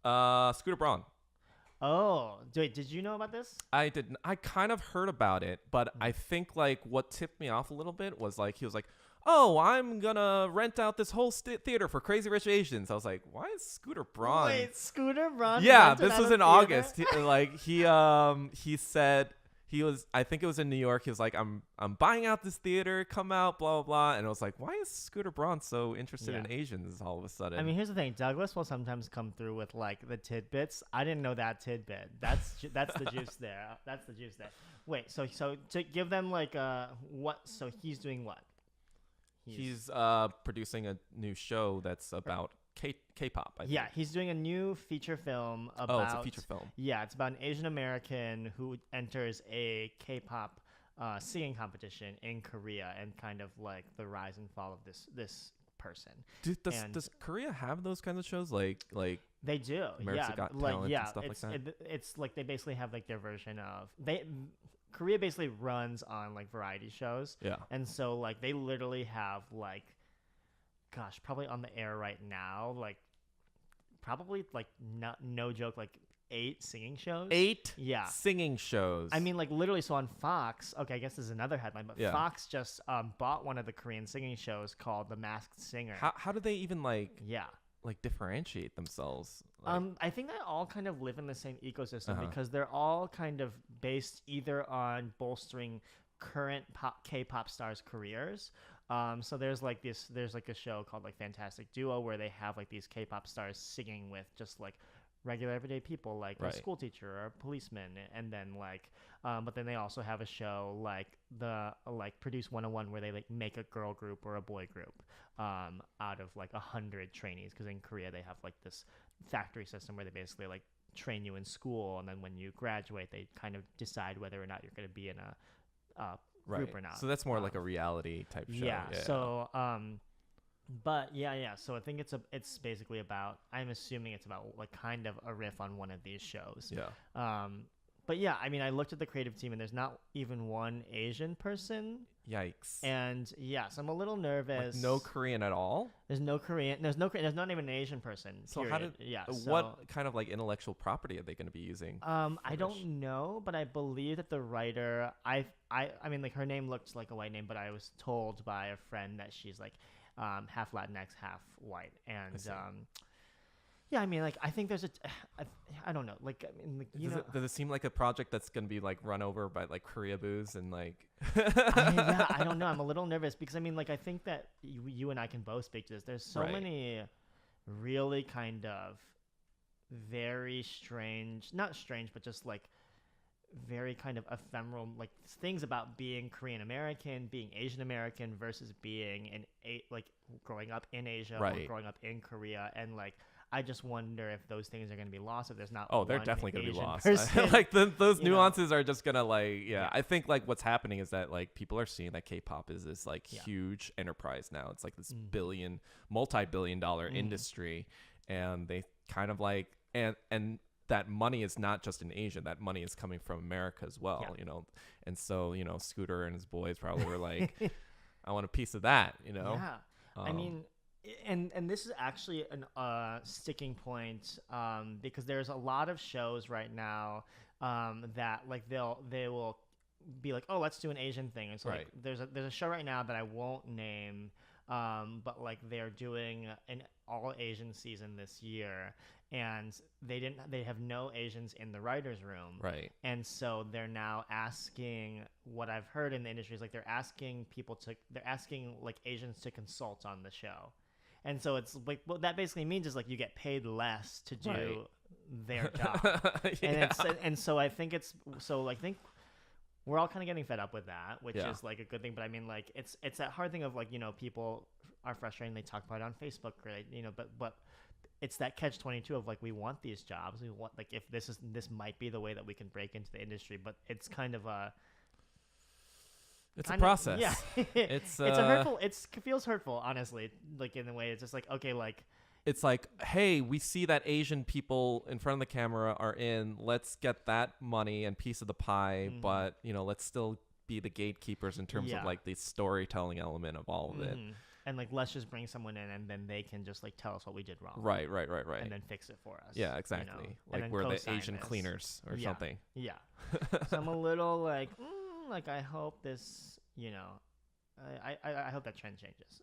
Scooter Braun. Oh, wait, did you know about this? I didn't. I kind of heard about it, but Mm. I think like what tipped me off a little bit was like he was like, "Oh, I'm gonna rent out this whole theater for Crazy Rich Asians." I was like, "Why is Scooter Braun?" Wait, Scooter Braun Yeah, rented this out was a in theater? August. He said he was. I think it was in New York. He was like, I'm buying out this theater. Come out, blah blah blah." And I was like, "Why is Scooter Braun so interested in Yeah. Asians all of a sudden?" I mean, here's the thing. Douglas will sometimes come through with like the tidbits. I didn't know that tidbit. That's the juice there. That's the juice there. Wait, so to give them like what? So he's doing what? he's producing a new show that's about K-pop. I think. Yeah, he's doing a new feature film about. Oh, it's a feature film. Yeah, it's about an Asian American who enters a K-pop singing competition in Korea and kind of like the rise and fall of this person. Does Korea have those kinds of shows like They do, America's yeah. Got Like, Talent yeah, and stuff like that? it's like they basically have like their version of Korea basically runs on like variety shows, Yeah. and so like they literally have like, gosh, probably on the air right now, like probably like no joke, like 8 singing shows. 8 Yeah. singing shows. I mean, like literally. So on Fox, okay, I guess this is another headline, but Yeah. Fox just bought one of the Korean singing shows called The Masked Singer. how do they even Yeah. differentiate themselves? Like, I think they all kind of live in the same ecosystem Uh-huh. because they're all kind of based either on bolstering current K-pop stars' careers. So there's like a show called like Fantastic Duo where they have like these K-pop stars singing with just like regular everyday people like a Right. school teacher or a policeman, and then like but then they also have a show like the like Produce 101 where they like make a girl group or a boy group out of like 100 trainees, because in Korea they have like this factory system where they basically like train you in school, and then when you graduate they kind of decide whether or not you're going to be in a group right. or not. So that's more like a reality type show. Yeah. So but yeah, so I think it's basically about, I'm assuming it's about like kind of a riff on one of these shows. Yeah. But yeah, I mean, I looked at the creative team and there's not even one Asian person. Yikes. And yes, I'm a little nervous. Like no Korean at all? There's no Korean. There's not even an Asian person. So period. So, what kind of like intellectual property are they going to be using? I don't know, but I believe that the writer, I mean, like her name looks like a white name, but I was told by a friend that she's like half Latinx, half white, and yeah, I mean, like I think there's I don't know, like I mean, like, does it seem like a project that's going to be like run over by like Korea boos and like? I don't know. I'm a little nervous because I mean, like I think that you and I can both speak to this. There's so Right. many really kind of very strange, not strange, but just like very kind of ephemeral like things about being Korean American, being Asian American versus being like growing up in Asia or Right. growing up in Korea, and like I just wonder if those things are going to be lost if there's not. Oh, they're one definitely going to be Asian lost. person, like those you know? nuances are just going to like, Yeah. I think like what's happening is that like people are seeing that K-pop is this like Yeah. huge enterprise now. It's like this Mhm. multi-billion-dollar Mhm. industry, and they kind of like and that money is not just in Asia. That money is coming from America as well, Yeah. you know. And so, you know, Scooter and his boys probably were like, I want a piece of that, you know. Yeah. I mean, and this is actually an sticking point because there's a lot of shows right now that like they will be like, oh, let's do an Asian thing. It's like Right. there's a show right now that I won't name, but like they're doing an all Asian season this year, and they have no Asians in the writers' room. Right. And so they're now asking, what I've heard in the industry is like they're asking like Asians to consult on the show. And so it's like what that basically means is like you get paid less to do Right. their job. Yeah. And so I think we're all kind of getting fed up with that, which Yeah. is like a good thing. But I mean, like it's that hard thing of like, you know, people are frustrated. They talk about it on Facebook, or you know, but it's that catch-22 of like, we want these jobs. We want like, if this might be the way that we can break into the industry, but it's kind of It's a process. Yeah. It's it feels hurtful, honestly. Like in a way, it's just like, okay, like it's like, hey, we see that Asian people in front of the camera are in. Let's get that money and piece of the pie, but you know, let's still be the gatekeepers in terms Yeah. of like the storytelling element of all of it. And like, let's just bring someone in, and then they can just like tell us what we did wrong, Right. and then fix it for us. Yeah, you exactly. know? And Like then we're the co-sign Asian this. cleaners or Yeah. something. Yeah. So I'm a little like I hope this, I hope that trend changes.